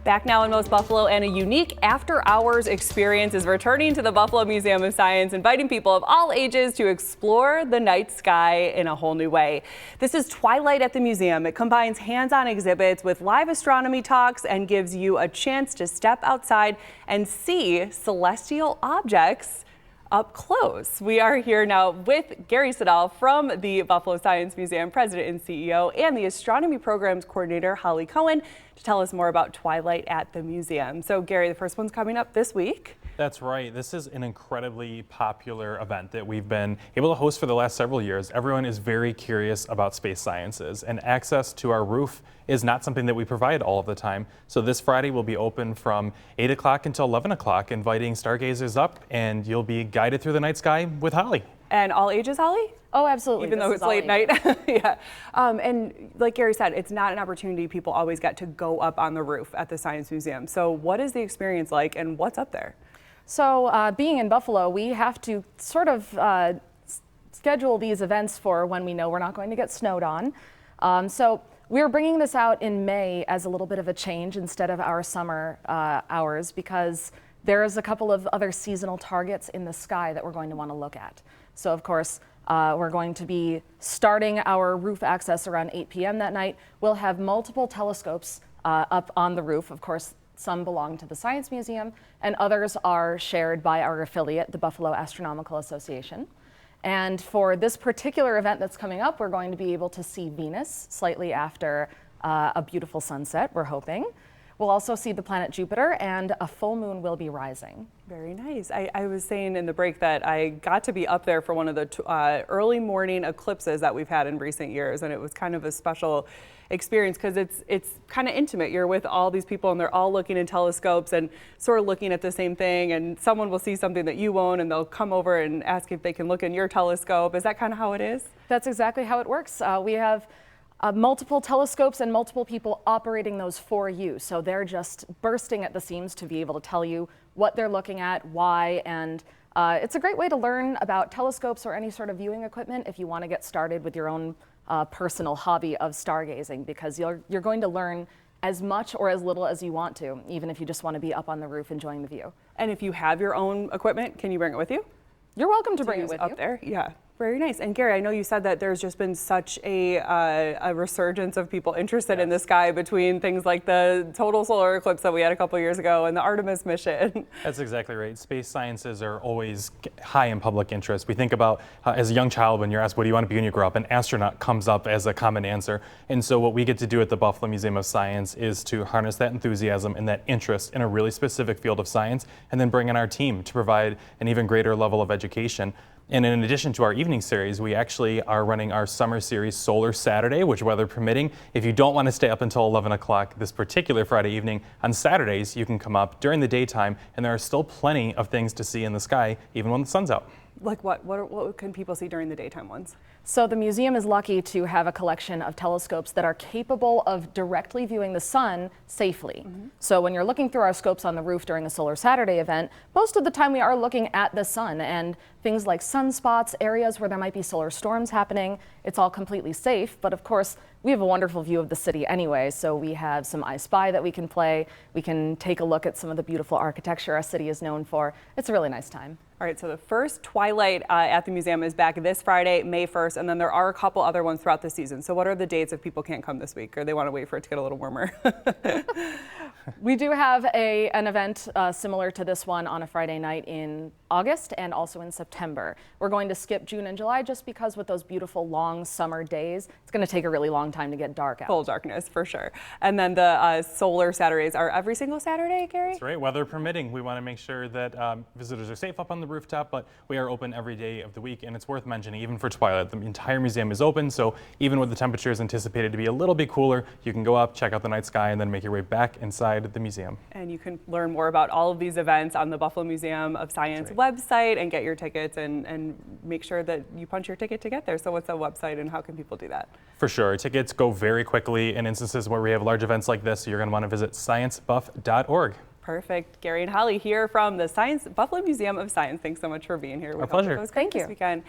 Back now in Most Buffalo, and a unique after-hours experience is returning to the Buffalo Museum of Science, inviting people of all ages to explore the night sky in a whole new way. This is Twilight at the museum. It combines hands-on exhibits with live astronomy talks and gives you a chance to step outside and see celestial objects up close. We are here now with Gary Siddall from the Buffalo Science Museum, President and CEO, and the Astronomy Programs Coordinator, Holly Cohen, to tell us more about Twilight at the museum. So Gary, the first one's coming up this week. That's right. This is an incredibly popular event that we've been able to host for the last several years. Everyone is very curious about space sciences, and access to our roof is not something that we provide all of the time. So this Friday will be open from 8 o'clock until 11 o'clock, inviting stargazers up, and you'll be guided through the night sky with Holly. And all ages, Holly? Oh, absolutely. Even though it's late night. Yeah. And like Gary said, it's not an opportunity people always get to go up on the roof at the Science Museum. So what is the experience like, and what's up there? So being in Buffalo, we have to sort of schedule these events for when we know we're not going to get snowed on. So we're bringing this out in May as a little bit of a change instead of our summer hours, because there's a couple of other seasonal targets in the sky that we're going to want to look at. So of course, we're going to be starting our roof access around 8 p.m. that night. We'll have multiple telescopes up on the roof. Of course, some belong to the Science Museum, and others are shared by our affiliate, the Buffalo Astronomical Association. And for this particular event that's coming up, we're going to be able to see Venus slightly after a beautiful sunset, we're hoping. We'll also see the planet Jupiter, and a full moon will be rising. Very nice. I was saying in the break that I got to be up there for one of the early morning eclipses that we've had in recent years, and it was kind of a special experience because it's kind of intimate. You're with all these people and they're all looking in telescopes and sort of looking at the same thing, and someone will see something that you won't and they'll come over and ask if they can look in your telescope. Is that kind of how it is? That's exactly how it works. We have multiple telescopes and multiple people operating those for you. So they're just bursting at the seams to be able to tell you what they're looking at, why, and it's a great way to learn about telescopes or any sort of viewing equipment if you want to get started with your own personal hobby of stargazing, because you're going to learn as much or as little as you want to, even if you just want to be up on the roof enjoying the view. And if you have your own equipment, can you bring it with you? You're welcome to bring it with you. Up there, yeah. Very nice. And Gary, I know you said that there's just been such a resurgence of people interested in the sky between things like the total solar eclipse that we had a couple years ago and the Artemis mission. That's exactly right. Space sciences are always high in public interest. We think about as a young child, when you're asked, what do you want to be when you grow up? An astronaut comes up as a common answer. And so what we get to do at the Buffalo Museum of Science is to harness that enthusiasm and that interest in a really specific field of science, and then bring in our team to provide an even greater level of education. And in addition to our evening series, we actually are running our summer series Solar Saturday, which, weather permitting, if you don't want to stay up until 11 o'clock this particular Friday evening, on Saturdays you can come up during the daytime, and there are still plenty of things to see in the sky even when the sun's out. Like what can people see during the daytime ones? So the museum is lucky to have a collection of telescopes that are capable of directly viewing the sun safely. Mm-hmm. So when you're looking through our scopes on the roof during the Solar Saturday event, most of the time we are looking at the sun, and things like sunspots, areas where there might be solar storms happening, it's all completely safe. But of course, we have a wonderful view of the city anyway, so we have some I Spy that we can play. We can take a look at some of the beautiful architecture our city is known for. It's a really nice time. All right, so the first Twilight at the museum is back this Friday, May 1st, and then there are a couple other ones throughout the season. So what are the dates if people can't come this week or they want to wait for it to get a little warmer? We do have an event similar to this one on a Friday night in August and also in September. We're going to skip June and July just because with those beautiful long summer days, it's going to take a really long time to get dark out. Full darkness, for sure. And then the Solar Saturdays are every single Saturday, Gary? That's right, weather permitting. We want to make sure that visitors are safe up on the rooftop, but we are open every day of the week, and it's worth mentioning, even for Twilight, the entire museum is open, so even with the temperatures anticipated to be a little bit cooler, you can go up, check out the night sky, and then make your way back inside the museum. And you can learn more about all of these events on the Buffalo Museum of Science website and get your tickets and make sure that you punch your ticket to get there. So what's the website and how can people do that? For sure. Tickets go very quickly in instances where we have large events like this, so you're going to want to visit sciencebuff.org. Perfect. Gary and Holly here from the Buffalo Museum of Science. Thanks so much for being here. Our pleasure. It was great this weekend.